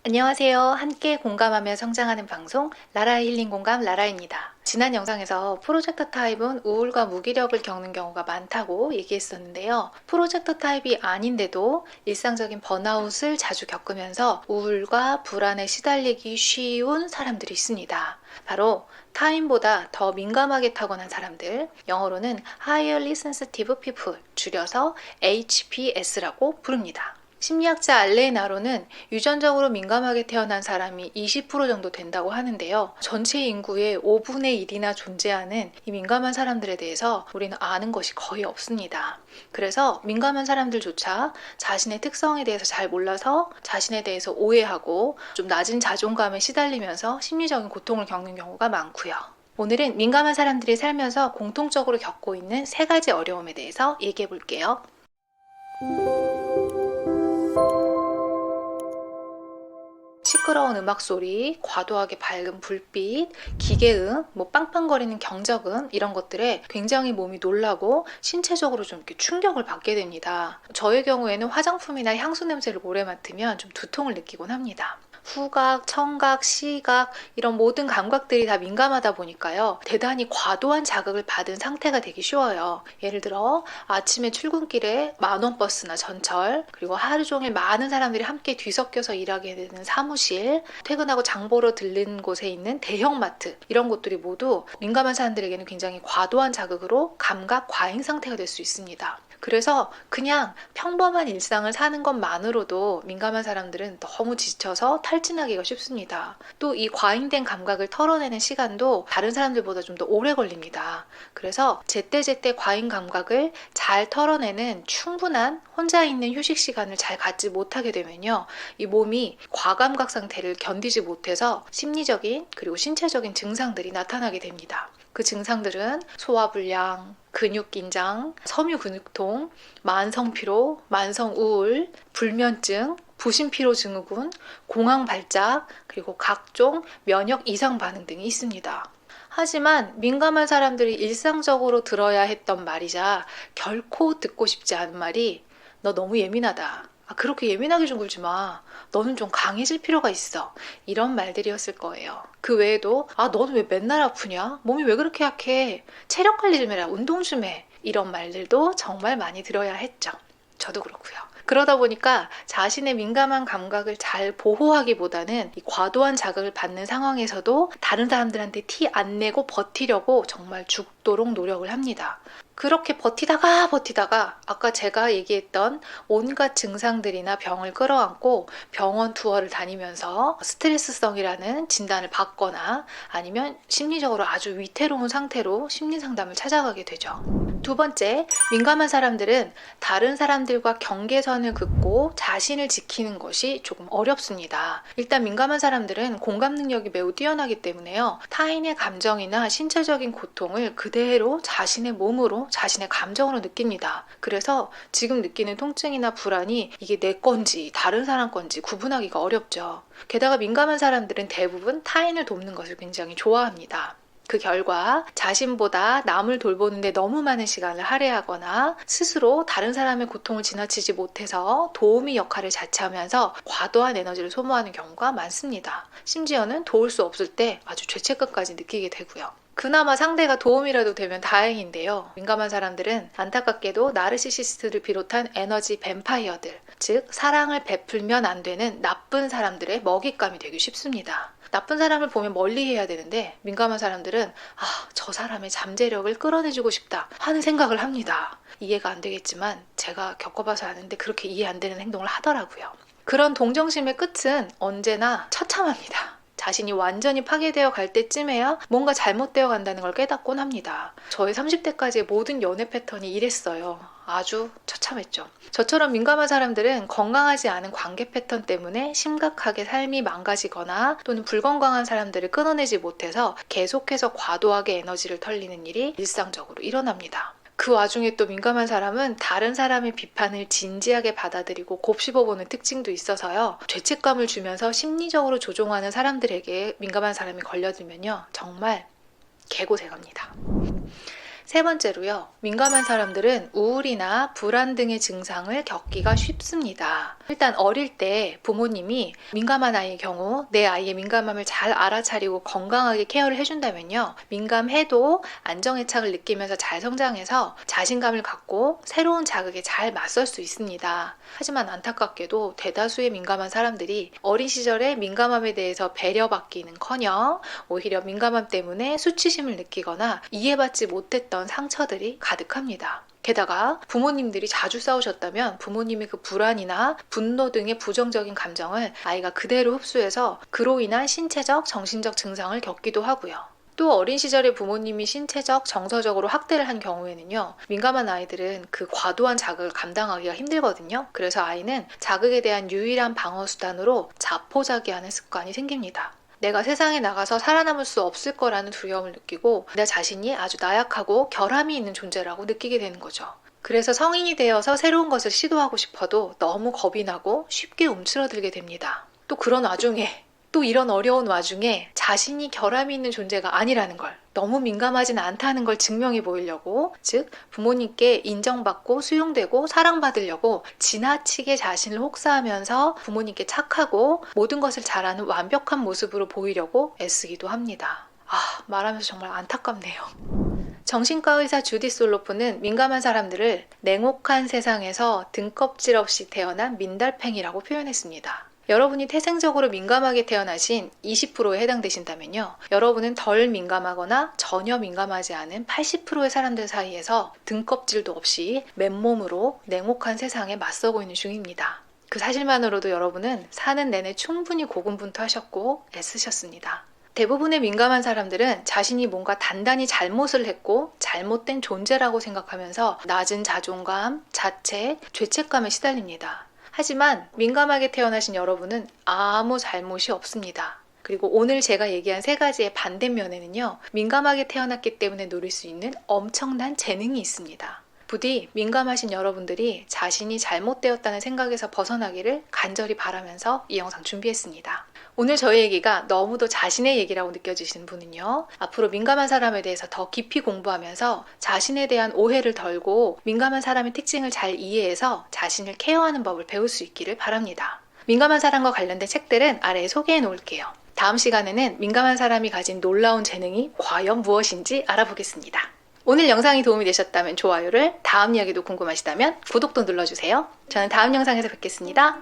안녕하세요. 함께 공감하며 성장하는 방송 라라의 힐링 공감 라라입니다. 지난 영상에서 프로젝터 타입은 우울과 무기력을 겪는 경우가 많다고 얘기했었는데요. 프로젝터 타입이 아닌데도 일상적인 번아웃을 자주 겪으면서 우울과 불안에 시달리기 쉬운 사람들이 있습니다. 바로 타인보다 더 민감하게 타고난 사람들, 영어로는 Highly Sensitive People, 줄여서 HPS라고 부릅니다. 심리학자 알레 나로는 유전적으로 민감하게 태어난 사람이 20% 정도 된다고 하는데요. 전체 인구의 5분의 1이나 존재하는 이 민감한 사람들에 대해서 우리는 아는 것이 거의 없습니다. 그래서 민감한 사람들조차 자신의 특성에 대해서 잘 몰라서 자신에 대해서 오해하고 좀 낮은 자존감에 시달리면서 심리적인 고통을 겪는 경우가 많고요. 오늘은 민감한 사람들이 살면서 공통적으로 겪고 있는 3가지 어려움에 대해서 얘기해 볼게요. 시끄러운 음악 소리, 과도하게 밝은 불빛, 기계음, 빵빵거리는 경적음 이런 것들에 굉장히 몸이 놀라고 신체적으로 좀 이렇게 충격을 받게 됩니다. 저의 경우에는 화장품이나 향수 냄새를 오래 맡으면 좀 두통을 느끼곤 합니다. 후각, 청각, 시각 이런 모든 감각들이 다 민감하다 보니까요. 대단히 과도한 자극을 받은 상태가 되기 쉬워요. 예를 들어 아침에 출근길에 만원 버스나 전철, 그리고 하루 종일 많은 사람들이 함께 뒤섞여서 일하게 되는 사무실, 퇴근하고 장 보러 들른 곳에 있는 대형마트 이런 곳들이 모두 민감한 사람들에게는 굉장히 과도한 자극으로 감각 과잉 상태가 될 수 있습니다. 그래서 그냥 평범한 일상을 사는 것만으로도 민감한 사람들은 너무 지쳐서 탈진하기가 쉽습니다. 또 이 과잉된 감각을 털어내는 시간도 다른 사람들보다 좀 더 오래 걸립니다. 그래서 제때제때 과잉 감각을 잘 털어내는 충분한 혼자 있는 휴식 시간을 잘 갖지 못하게 되면요. 이 몸이 과감각 상태를 견디지 못해서 심리적인 그리고 신체적인 증상들이 나타나게 됩니다. 그 증상들은 소화불량, 근육 긴장, 섬유 근육통, 만성 피로, 만성 우울, 불면증, 부신피로 증후군, 공황 발작, 그리고 각종 면역 이상 반응 등이 있습니다. 하지만 민감한 사람들이 일상적으로 들어야 했던 말이자 결코 듣고 싶지 않은 말이 너 너무 예민하다. 그렇게 예민하게 좀 굴지 마. 너는 좀 강해질 필요가 있어. 이런 말들이었을 거예요. 그 외에도 너는 왜 맨날 아프냐? 몸이 왜 그렇게 약해? 체력 관리 좀 해라. 운동 좀 해. 이런 말들도 정말 많이 들어야 했죠. 저도 그렇고요. 그러다 보니까 자신의 민감한 감각을 잘 보호하기보다는 이 과도한 자극을 받는 상황에서도 다른 사람들한테 티 안 내고 버티려고 정말 죽도록 노력을 합니다. 그렇게 버티다가 아까 제가 얘기했던 온갖 증상들이나 병을 끌어안고 병원 투어를 다니면서 스트레스성이라는 진단을 받거나 아니면 심리적으로 아주 위태로운 상태로 심리상담을 찾아가게 되죠. 두 번째, 민감한 사람들은 다른 사람들과 경계선을 긋고 자신을 지키는 것이 조금 어렵습니다. 일단 민감한 사람들은 공감 능력이 매우 뛰어나기 때문에요. 타인의 감정이나 신체적인 고통을 그대로 자신의 몸으로, 자신의 감정으로 느낍니다. 그래서 지금 느끼는 통증이나 불안이 이게 내 건지 다른 사람 건지 구분하기가 어렵죠. 게다가 민감한 사람들은 대부분 타인을 돕는 것을 굉장히 좋아합니다. 그 결과 자신보다 남을 돌보는데 너무 많은 시간을 할애하거나 스스로 다른 사람의 고통을 지나치지 못해서 도우미 역할을 자처하면서 과도한 에너지를 소모하는 경우가 많습니다. 심지어는 도울 수 없을 때 아주 죄책감까지 느끼게 되고요. 그나마 상대가 도움이라도 되면 다행인데요. 민감한 사람들은 안타깝게도 나르시시스트를 비롯한 에너지 뱀파이어들, 즉 사랑을 베풀면 안 되는 나쁜 사람들의 먹잇감이 되기 쉽습니다. 나쁜 사람을 보면 멀리해야 되는데 민감한 사람들은 저 사람의 잠재력을 끌어내주고 싶다 하는 생각을 합니다. 이해가 안 되겠지만 제가 겪어봐서 아는데 그렇게 이해 안 되는 행동을 하더라고요. 그런 동정심의 끝은 언제나 처참합니다. 자신이 완전히 파괴되어 갈 때쯤에야 뭔가 잘못되어 간다는 걸 깨닫곤 합니다. 저의 30대까지의 모든 연애 패턴이 이랬어요. 아주 처참했죠. 저처럼 민감한 사람들은 건강하지 않은 관계 패턴 때문에 심각하게 삶이 망가지거나 또는 불건강한 사람들을 끊어내지 못해서 계속해서 과도하게 에너지를 털리는 일이 일상적으로 일어납니다. 그 와중에 또 민감한 사람은 다른 사람의 비판을 진지하게 받아들이고 곱씹어보는 특징도 있어서요. 죄책감을 주면서 심리적으로 조종하는 사람들에게 민감한 사람이 걸려들면요. 정말 개고생합니다. 세 번째로요. 민감한 사람들은 우울이나 불안 등의 증상을 겪기가 쉽습니다. 일단 어릴 때 부모님이 민감한 아이의 경우 내 아이의 민감함을 잘 알아차리고 건강하게 케어를 해준다면요. 민감해도 안정애착을 느끼면서 잘 성장해서 자신감을 갖고 새로운 자극에 잘 맞설 수 있습니다. 하지만 안타깝게도 대다수의 민감한 사람들이 어린 시절에 민감함에 대해서 배려받기는커녕 오히려 민감함 때문에 수치심을 느끼거나 이해받지 못했던 상처들이 가득합니다. 게다가 부모님들이 자주 싸우셨다면 부모님의 그 불안이나 분노 등의 부정적인 감정을 아이가 그대로 흡수해서 그로 인한 신체적, 정신적 증상을 겪기도 하고요. 또 어린 시절에 부모님이 신체적, 정서적으로 학대를 한 경우에는요. 민감한 아이들은 그 과도한 자극을 감당하기가 힘들거든요. 그래서 아이는 자극에 대한 유일한 방어 수단으로 자포자기하는 습관이 생깁니다. 내가 세상에 나가서 살아남을 수 없을 거라는 두려움을 느끼고 내 자신이 아주 나약하고 결함이 있는 존재라고 느끼게 되는 거죠. 그래서 성인이 되어서 새로운 것을 시도하고 싶어도 너무 겁이 나고 쉽게 움츠러들게 됩니다. 또 이런 어려운 와중에 자신이 결함이 있는 존재가 아니라는 걸, 너무 민감하지는 않다는 걸 증명해 보이려고, 즉 부모님께 인정받고 수용되고 사랑받으려고 지나치게 자신을 혹사하면서 부모님께 착하고 모든 것을 잘하는 완벽한 모습으로 보이려고 애쓰기도 합니다. 말하면서 정말 안타깝네요. 정신과 의사 주디 솔로프는 민감한 사람들을 냉혹한 세상에서 등껍질 없이 태어난 민달팽이라고 표현했습니다. 여러분이 태생적으로 민감하게 태어나신 20%에 해당되신다면요. 여러분은 덜 민감하거나 전혀 민감하지 않은 80%의 사람들 사이에서 등껍질도 없이 맨몸으로 냉혹한 세상에 맞서고 있는 중입니다. 그 사실만으로도 여러분은 사는 내내 충분히 고군분투하셨고 애쓰셨습니다. 대부분의 민감한 사람들은 자신이 뭔가 단단히 잘못을 했고 잘못된 존재라고 생각하면서 낮은 자존감, 자책, 죄책감에 시달립니다. 하지만 민감하게 태어나신 여러분은 아무 잘못이 없습니다. 그리고 오늘 제가 얘기한 세 가지의 반대면에는요. 민감하게 태어났기 때문에 누릴 수 있는 엄청난 재능이 있습니다. 부디 민감하신 여러분들이 자신이 잘못되었다는 생각에서 벗어나기를 간절히 바라면서 이 영상 준비했습니다. 오늘 저의 얘기가 너무도 자신의 얘기라고 느껴지시는 분은요. 앞으로 민감한 사람에 대해서 더 깊이 공부하면서 자신에 대한 오해를 덜고 민감한 사람의 특징을 잘 이해해서 자신을 케어하는 법을 배울 수 있기를 바랍니다. 민감한 사람과 관련된 책들은 아래에 소개해 놓을게요. 다음 시간에는 민감한 사람이 가진 놀라운 재능이 과연 무엇인지 알아보겠습니다. 오늘 영상이 도움이 되셨다면 좋아요를, 다음 이야기도 궁금하시다면 구독도 눌러주세요. 저는 다음 영상에서 뵙겠습니다.